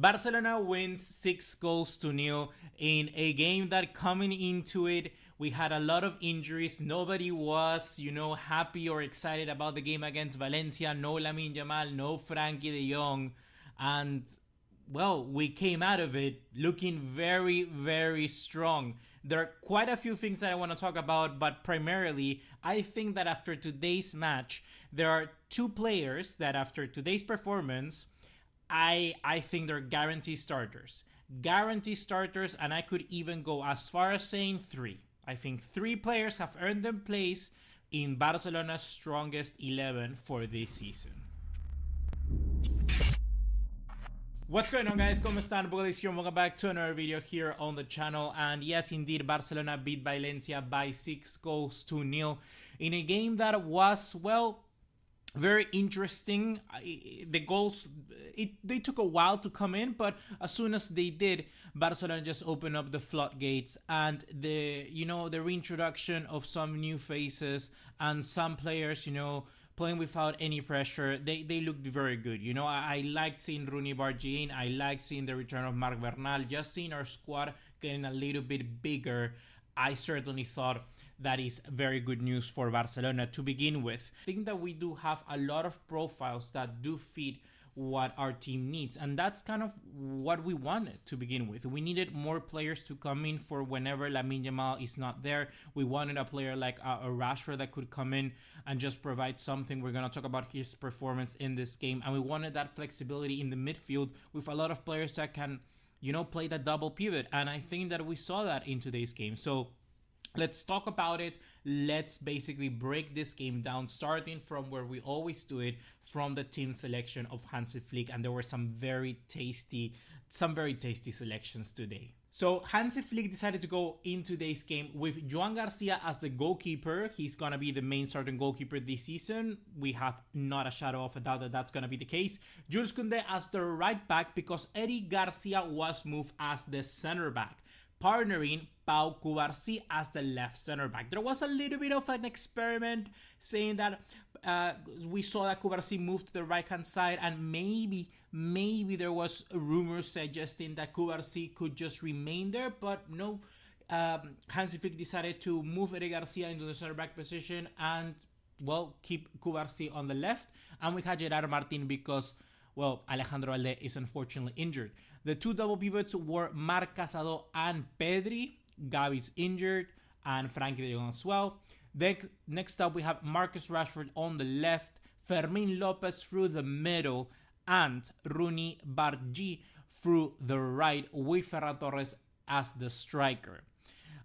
Barcelona wins 6-0 in a game that coming into it, we had a lot of injuries. Nobody was, happy or excited about the game against Valencia. No Lamine Yamal, no Frankie de Jong. And, well, we came out of it looking very, very strong. There are quite a few things that I want to talk about, but primarily, I think that after today's match, there are two players that after today's performance, I think they're guaranteed starters. Guaranteed starters, and I could even go as far as saying three. I think three players have earned their place in Barcelona's strongest 11 for this season. What's going on, guys? ¿Cómo están? BugaLuis here. Welcome back to another video here on the channel. And yes, indeed, Barcelona beat Valencia by 6-0 in a game that was, well, very interesting. The goals, they took a while to come in, but as soon as they did, Barcelona just opened up the floodgates, and the reintroduction of some new faces and some players, playing without any pressure, they looked very good. I liked seeing Rooney Bargi in. I liked seeing the return of Marc Bernal. Just seeing our squad getting a little bit bigger, I certainly thought that is very good news for Barcelona to begin with. I think that we do have a lot of profiles that do fit what our team needs, and that's kind of what we wanted to begin with. We needed more players to come in for whenever Lamine Yamal is not there. We wanted a player like a Rashford that could come in and just provide something. We're going to talk about his performance in this game, and we wanted that flexibility in the midfield with a lot of players that can play that double pivot, and I think that we saw that in today's game. So let's talk about it. Let's basically break this game down, starting from where we always do it, from the team selection of Hansi Flick, and there were some very tasty selections today. So Hansi Flick decided to go into today's game with Joan Garcia as the goalkeeper. He's going to be the main starting goalkeeper this season. We have not a shadow of a doubt that that's going to be the case. Jules Koundé as the right back because Eric Garcia was moved as the center back, partnering Pau Cubarsí as the left center back. There was a little bit of an experiment saying that we saw that Cubarsí moved to the right hand side, and maybe there was rumors suggesting that Cubarsí could just remain there, but no. Hansi Flick decided to move Eric Garcia into the center back position and, well, keep Cubarsí on the left, and we had Gerard Martin because, well, Alejandro Valde is unfortunately injured. The two double pivots were Marc Casado and Pedri. Gavi's injured, and Frankie de Jong as well. Next up, we have Marcus Rashford on the left, Fermín López through the middle, and Rooney Bargi through the right, with Ferran Torres as the striker.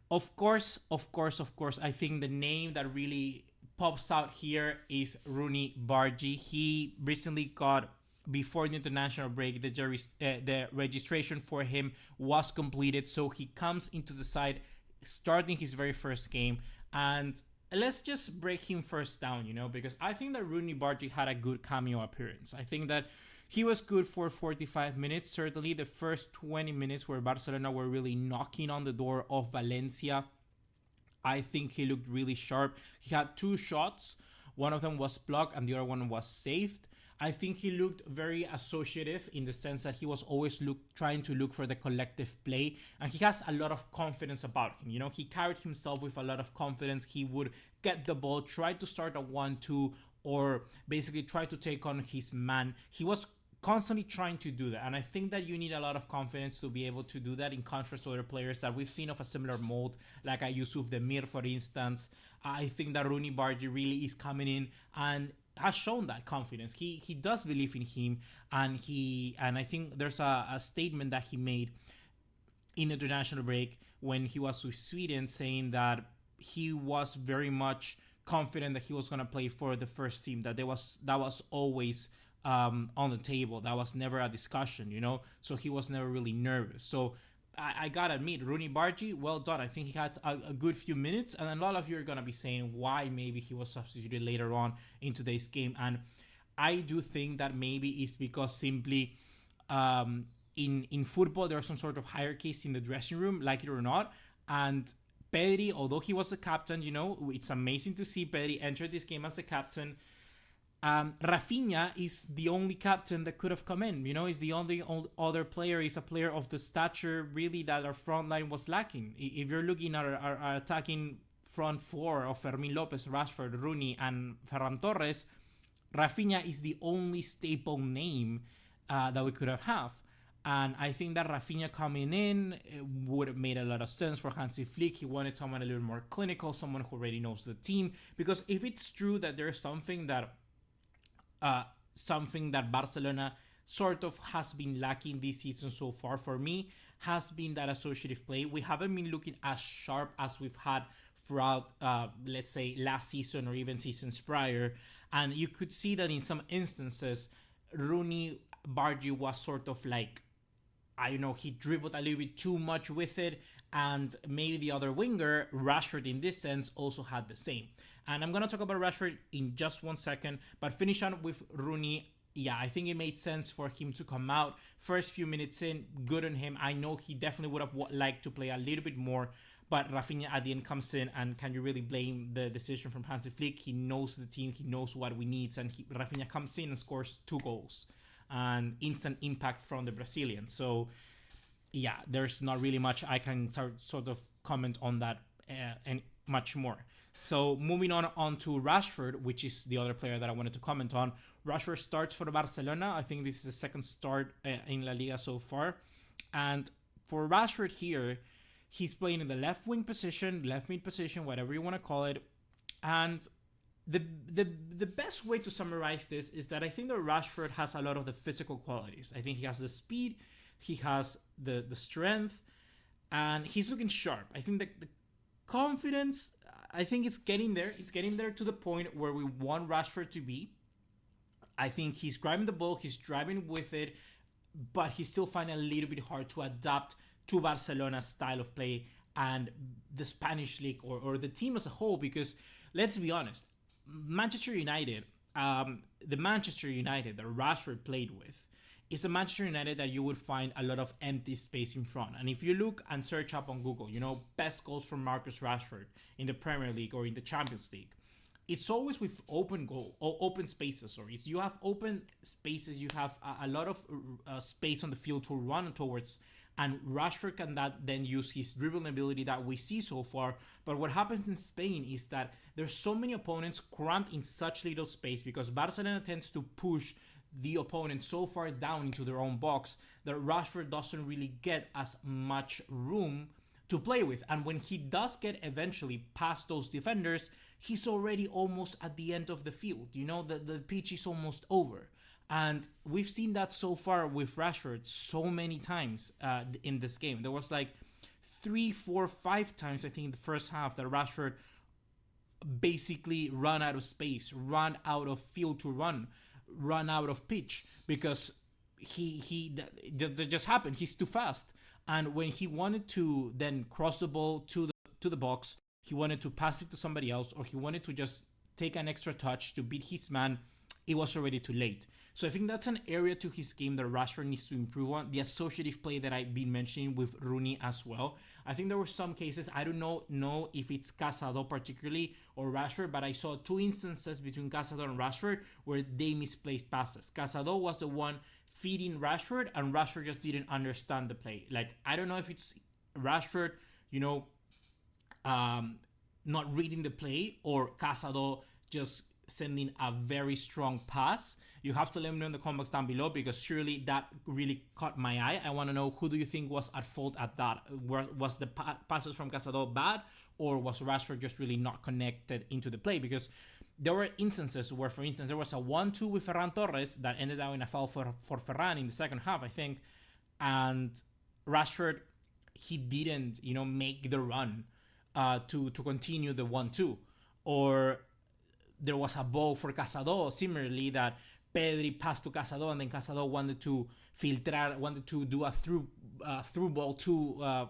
Of course, I think the name that really pops out here is Rooney Bargi. He recently got, before the international break, the registration for him was completed, so he comes into the side starting his very first game, and let's just break him first down, because I think that Rooney Bargi had a good cameo appearance. I think that he was good for 45 minutes. Certainly the first 20 minutes where Barcelona were really knocking on the door of Valencia, I think he looked really sharp. He had two shots. One of them was blocked and the other one was saved. I think he looked very associative in the sense that he was always trying to look for the collective play, and he has a lot of confidence about him. He carried himself with a lot of confidence. He would get the ball, try to start a 1-2, or basically try to take on his man. He was constantly trying to do that, and I think that you need a lot of confidence to be able to do that, in contrast to other players that we've seen of a similar mold, like a Yusuf Demir, for instance. I think that Rooney Bargi really is coming in and has shown that confidence. He does believe in him, and I think there's a statement that he made in the international break when he was with Sweden, saying that he was very much confident that he was going to play for the first team, that was always on the table. That was never a discussion, so he was never really nervous. So I gotta admit, Rooney Bargi, well done. I think he had a good few minutes, and a lot of you are gonna be saying why maybe he was substituted later on in today's game, and I do think that maybe it's because simply in football there are some sort of hierarchies in the dressing room, like it or not, and Pedri, although he was a captain, it's amazing to see Pedri enter this game as a captain. Raphinha is the only captain that could have come in. You know, is the only other player. Is a player of the stature really that our front line was lacking. If you're looking at our attacking front four of Fermín López, Rashford, Rooney, and Ferran Torres, Raphinha is the only staple name that we could have. And I think that Raphinha coming in would have made a lot of sense for Hansi Flick. He wanted someone a little more clinical, someone who already knows the team. Because if it's true that there's something that Barcelona sort of has been lacking this season so far, for me, has been that associative play. We haven't been looking as sharp as we've had throughout, let's say, last season or even seasons prior. And you could see that in some instances, Rooney Bargy was sort of like, I don't know, he dribbled a little bit too much with it. And maybe the other winger, Rashford in this sense, also had the same. And I'm going to talk about Rashford in just 1 second. But finish on with Rooney. Yeah, I think it made sense for him to come out. First few minutes in, good on him. I know he definitely would have liked to play a little bit more. But Raphinha at the end comes in, and can you really blame the decision from Hansi Flick? He knows the team, he knows what we need, and Raphinha comes in and scores 2 goals. And instant impact from the Brazilian. So, yeah, there's not really much I can sort of comment on that and much more. So, moving on to Rashford, which is the other player that I wanted to comment on. Rashford starts for Barcelona. I think this is the second start in La Liga so far. And for Rashford here, he's playing in the left wing position, left mid position, whatever you want to call it. And the best way to summarize this is that I think that Rashford has a lot of the physical qualities. I think he has the speed, he has the strength, and he's looking sharp. I think the confidence, I think it's getting there. It's getting there to the point where we want Rashford to be. I think he's grabbing the ball, he's driving with it, but he's still finding a little bit hard to adapt to Barcelona's style of play and the Spanish league or the team as a whole, because let's be honest, Manchester United, the Manchester United that Rashford played with, is a Manchester United that you would find a lot of empty space in front. And if you look and search up on Google, you know, best goals from Marcus Rashford in the Premier League or in the Champions League, it's always with open spaces. Sorry, you have open spaces, you have a lot of space on the field to run towards. And Rashford can then use his dribbling ability that we see so far. But what happens in Spain is that there's so many opponents cramped in such little space because Barcelona tends to push the opponent so far down into their own box that Rashford doesn't really get as much room to play with. And when he does get eventually past those defenders, he's already almost at the end of the field. You know, the pitch is almost over. And we've seen that so far with Rashford so many times in this game. There was like 3, 4, 5 times, I think, in the first half that Rashford basically run out of space, run out of field to run out of pitch because he just happened. He's too fast. And when he wanted to then cross the ball to the box, he wanted to pass it to somebody else, or he wanted to just take an extra touch to beat his man, it was already too late. So I think that's an area to his game that Rashford needs to improve on. The associative play that I've been mentioning with Rooney as well. I think there were some cases, I don't know if it's Casado particularly or Rashford, but I saw 2 instances between Casado and Rashford where they misplaced passes. Casado was the one feeding Rashford, and Rashford just didn't understand the play. Like, I don't know if it's Rashford, you know, not reading the play, or Casado just sending a very strong pass. You have to let me know in the comments down below, because surely that really caught my eye. I want to know, who do you think was at fault at that? Was the passes from Casado bad, or was Rashford just really not connected into the play? Because there were instances where, for instance, there was a 1-2 with Ferran Torres that ended up in a foul for Ferran in the second half, I think, and Rashford, he didn't, you know, make the run to continue the 1-2. Or there was a ball for Casado, similarly, that Pedri passed to Casado, and then Casado wanted to do a through ball to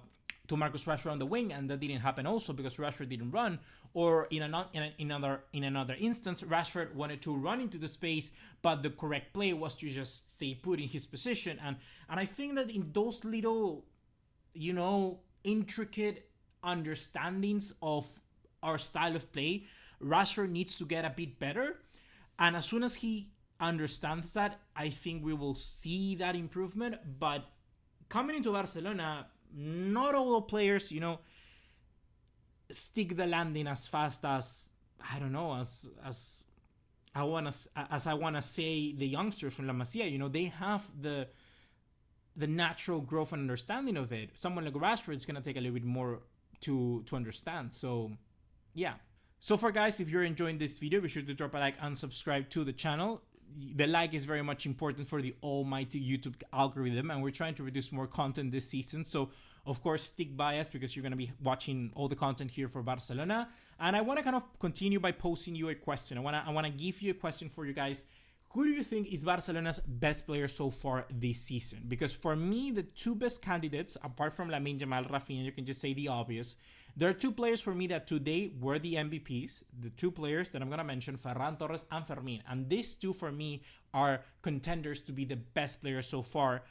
Marcus Rashford on the wing, and that didn't happen also because Rashford didn't run. Or in another instance, Rashford wanted to run into the space, but the correct play was to just stay put in his position. And I think that in those little, you know, intricate understandings of our style of play, Rashford needs to get a bit better. And as soon as he understands that, I think we will see that improvement. But coming into Barcelona, not all the players, stick the landing as fast as, I don't know, as I wanna say the youngsters from La Masia. They have the natural growth and understanding of it. Someone like Rashford is gonna take a little bit more to understand. So yeah. So far, guys, if you're enjoying this video, be sure to drop a like and subscribe to the channel. The like is very much important for the almighty YouTube algorithm, and we're trying to produce more content this season. So of course, stick by us because you're going to be watching all the content here for Barcelona. And I want to kind of continue by posing you a question. I want to give you a question for you guys. Who do you think is Barcelona's best player so far this season? Because for me, the two best candidates, apart from Lamine Yamal, Raphinha, you can just say the obvious. There are two players for me that today were the MVPs. The two players that I'm going to mention, Ferran Torres and Fermín. And these two for me are contenders to be the best players so far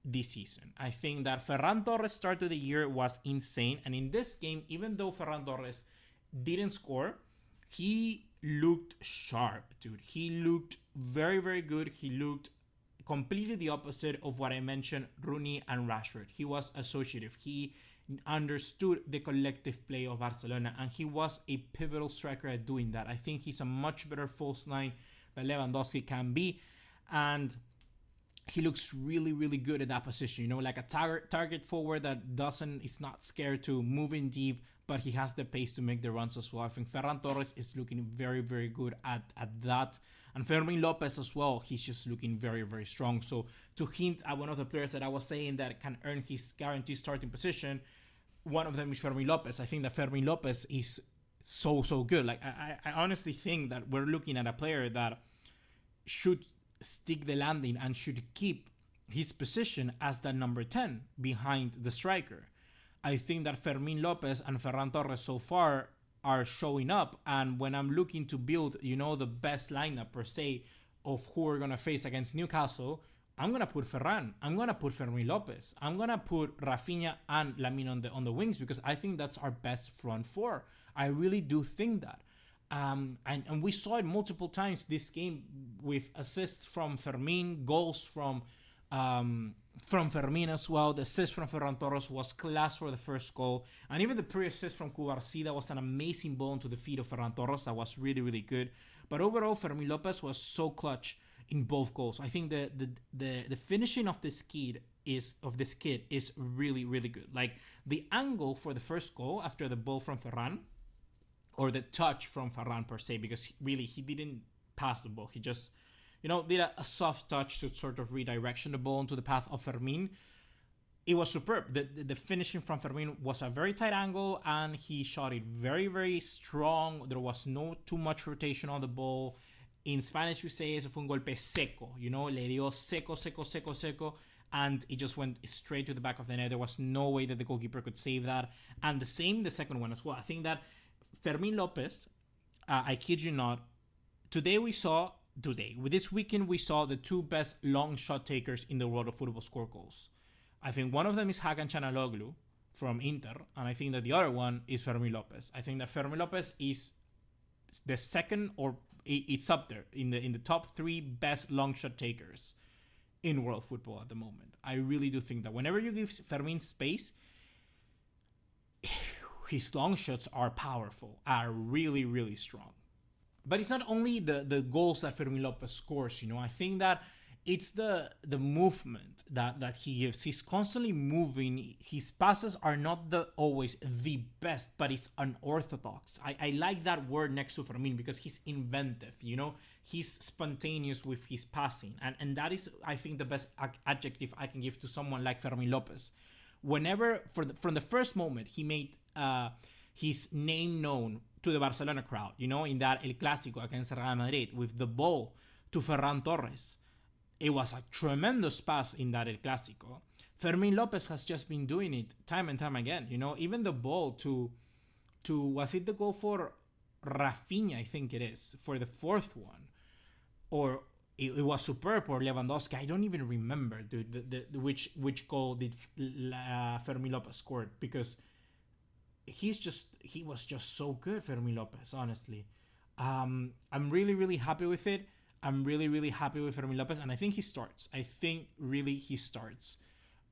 this season. I think that Ferran Torres' start of the year was insane. And in this game, even though Ferran Torres didn't score, he looked sharp, dude. He looked very, very good. He looked completely the opposite of what I mentioned, Rooney and Rashford. He was associative. He understood the collective play of Barcelona, and he was a pivotal striker at doing that. I think he's a much better false nine than Lewandowski can be, and he looks really, really good at that position. Like a target forward that is not scared to move in deep, but he has the pace to make the runs as well. I think Ferran Torres is looking very, very good at that. And Fermín López as well, he's just looking very, very strong. So to hint at one of the players that I was saying that can earn his guaranteed starting position, one of them is Fermín López. I think that Fermín López is so good. Like I honestly think that we're looking at a player that should stick the landing and should keep his position as the number 10 behind the striker. I think that Fermín López and Ferran Torres so far are showing up, and when I'm looking to build, the best lineup per se of who we're gonna face against Newcastle, I'm gonna put Ferran, I'm gonna put Fermín López, I'm gonna put Raphinha and Lamine on the wings, because I think that's our best front four. I really do think that. And we saw it multiple times this game with assists from Fermín, goals from Fermín as well. The assist from Ferran Torres was class for the first goal, and even the pre-assist from Cubarsí was an amazing ball into the feet of Ferran Torres. That was really, really good. But overall, Fermín López was so clutch in both goals. I think the finishing of this kid is really, really good. Like the angle for the first goal after the ball from Ferran, or the touch from Ferran per se, because really he didn't pass the ball. He just, did a soft touch to sort of redirection the ball into the path of Fermín. It was superb. The finishing from Fermín was a very tight angle, and he shot it very, very strong. There was no too much rotation on the ball. In Spanish, we say eso fue un golpe seco. Le dio seco, and it just went straight to the back of the net. There was no way that the goalkeeper could save that. And the second one as well. I think that Fermín López, I kid you not, this weekend we saw the two best long shot takers in the world of football score goals. I think one of them is Hakan Çalhanoğlu from Inter, and I think that the other one is Fermín López. I think that Fermín López is the second, or it's up there in the top 3 best long shot takers in world football at the moment. I really do think that whenever you give Fermín space, his long shots are powerful, are really, really strong. But it's not only the goals that Fermín López scores, I think that it's the movement that he gives. He's constantly moving. His passes are not always the best, but it's unorthodox. I like that word next to Fermín because he's inventive, He's spontaneous with his passing. And that is, I think, the best adjective I can give to someone like Fermín López. Whenever, from the first moment, he made his name known to the Barcelona crowd, in that El Clásico against Real Madrid with the ball to Ferran Torres. It was a tremendous pass in that El Clásico. Fermín López has just been doing it time and time again, even the ball to was it the goal for Raphinha, I think it is, for the fourth one, or it was superb, or Lewandowski. I don't even remember which goal did Fermín López scored, because he was just so good, Fermín López, honestly. I'm really, really happy with it. I'm really, really happy with Fermín López, and I think he starts. I think really he starts.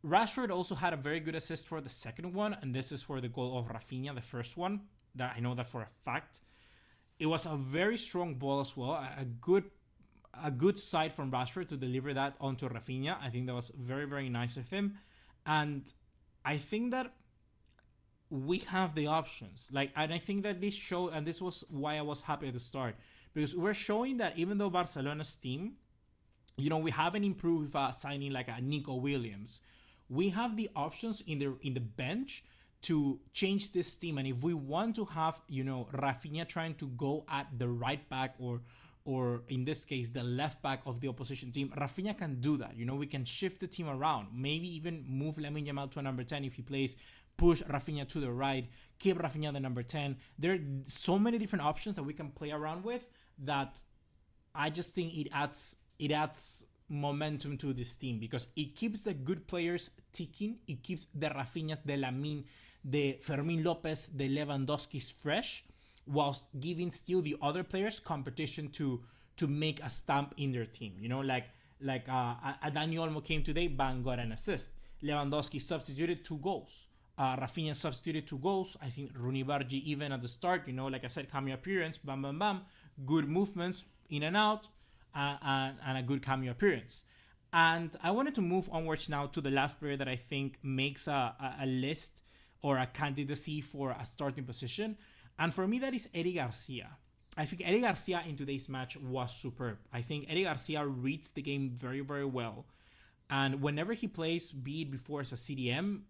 Rashford also had a very good assist for the second one, and this is for the goal of Raphinha, the first one. That I know that for a fact. It was a very strong ball as well. A good sight from Rashford to deliver that onto Raphinha. I think that was very, very nice of him. And I think that we have the options. And I think that this show, and this was why I was happy at the start, because we're showing that even though Barcelona's team, we haven't improved with signing like a Nico Williams, we have the options in the bench to change this team. And if we want to have, Raphinha trying to go at the right back or in this case, the left back of the opposition team, Raphinha can do that. We can shift the team around. Maybe even move Lamine Yamal to a number 10 if he plays, push Raphinha to the right, keep Raphinha the number 10. There are so many different options that we can play around with that I just think it adds momentum to this team, because it keeps the good players ticking. It keeps the Raphinhas, the Lamine, the Fermín López, the Lewandowski's fresh, whilst giving still the other players competition to make a stamp in their team. Like Dani Olmo came today, bang, got an assist. Lewandowski substituted 2 goals. Raphinha substituted 2 goals. I think Rooney Bargi even at the start, like I said, cameo appearance, bam, bam, bam, good movements in and out, and a good cameo appearance. And I wanted to move onwards now to the last player that I think makes a list or a candidacy for a starting position. And for me, that is Eric Garcia. I think Eric Garcia in today's match was superb. I think Eric Garcia reads the game very, very well. And whenever he plays, be it before as a CDM,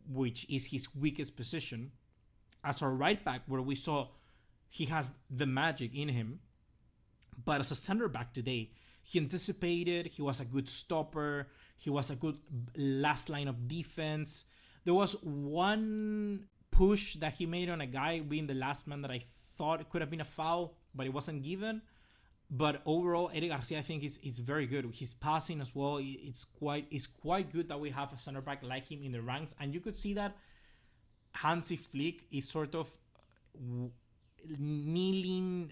which is his weakest position, as a right back, where we saw he has the magic in him, but as a center back today, he anticipated, he was a good stopper, he was a good last line of defense. There was one push that he made on a guy being the last man that I thought it could have been a foul, but it wasn't given. But overall, Eric Garcia, I think, is very good. His passing as well, it's quite good that we have a center back like him in the ranks. And you could see that Hansi Flick is sort of kneeling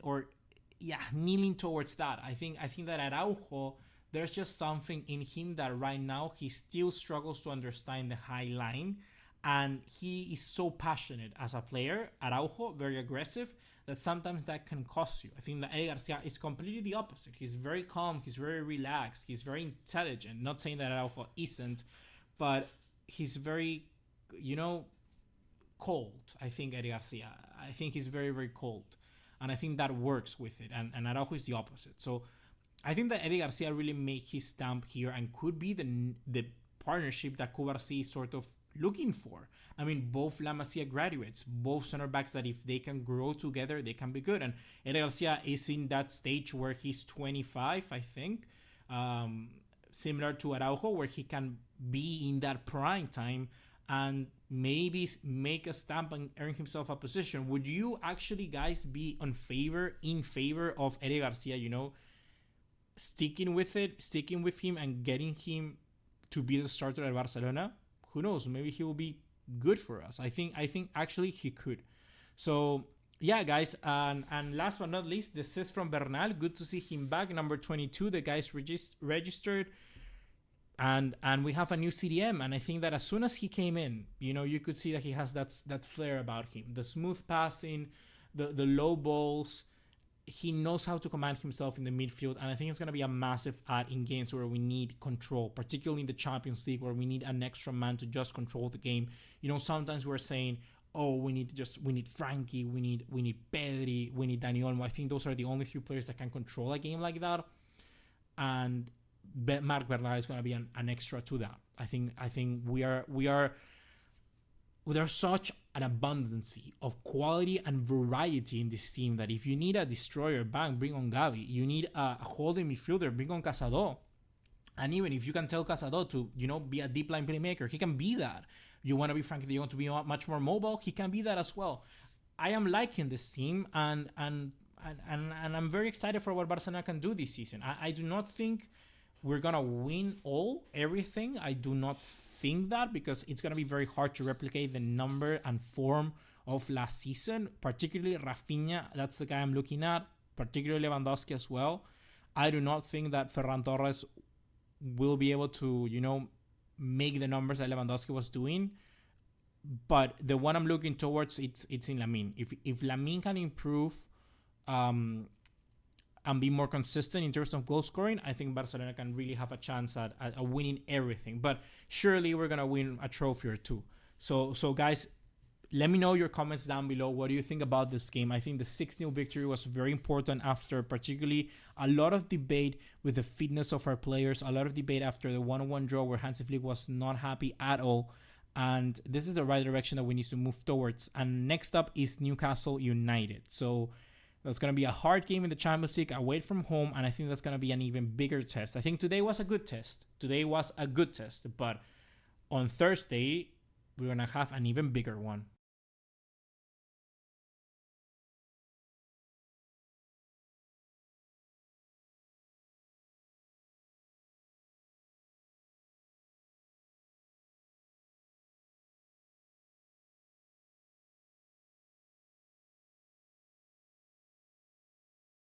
towards that. I think that Araujo, there's just something in him that right now he still struggles to understand the high line. And he is so passionate as a player, Araujo, very aggressive, that sometimes that can cost you. I think that Eric Garcia is completely the opposite. He's very calm, he's very relaxed, he's very intelligent. Not saying that Araujo isn't, but he's very, cold. I think Eric Garcia, I think he's very, very cold. And I think that works with it. And Araujo is the opposite. So I think that Eric Garcia really made his stamp here and could be the partnership that Cubarsí is sort of looking for. I mean, both La Masia graduates, both center backs that if they can grow together, they can be good. And Eric Garcia is in that stage where he's 25, I think, similar to Araujo, where he can be in that prime time and maybe make a stamp and earn himself a position. Would you actually, guys, be in favor of Eric Garcia, sticking with him and getting him to be the starter at Barcelona? Who knows? Maybe he will be good for us. I think actually he could. So yeah, guys, and last but not least, the assist from Bernal. Good to see him back, number 22. The guy's registered, and we have a new CDM. And I think that as soon as he came in, you could see that he has that flair about him, the smooth passing, the low balls. He knows how to command himself in the midfield, and I think it's going to be a massive add in games where we need control, particularly in the Champions League, where we need an extra man to just control the game. Sometimes we're saying, oh, we need Frankie, we need Pedri, we need Dani Olmo. I think those are the only 3 players that can control a game like that, and Marc Bernal is going to be an extra to that. I think we are. There's such an abundance of quality and variety in this team that if you need a destroyer, bang, bring on Gavi. You need a holding midfielder, bring on Casado. And even if you can tell Casado to, be a deep line playmaker, he can be that. You want to be Frankie, you want to be much more mobile, he can be that as well. I am liking this team, and I'm very excited for what Barcelona can do this season. I do not think we're gonna win everything. I do not think that, because it's gonna be very hard to replicate the number and form of last season, particularly Raphinha. That's the guy I'm looking at. particularly Lewandowski as well. I do not think that Ferran Torres will be able to, make the numbers that Lewandowski was doing. But the one I'm looking towards, it's in Lamine. If Lamine can improve and be more consistent in terms of goal scoring, I think Barcelona can really have a chance at winning everything. But surely we're going to win a trophy or two. So guys, let me know your comments down below. What do you think about this game? I think the 6-0 victory was very important after particularly a lot of debate with the fitness of our players, a lot of debate after the 1-1 draw where Hansi Flick was not happy at all. And this is the right direction that we need to move towards. And next up is Newcastle United. So that's going to be a hard game in the Champions League away from home. And I think that's going to be an even bigger test. I think today was a good test. But on Thursday, we're going to have an even bigger one.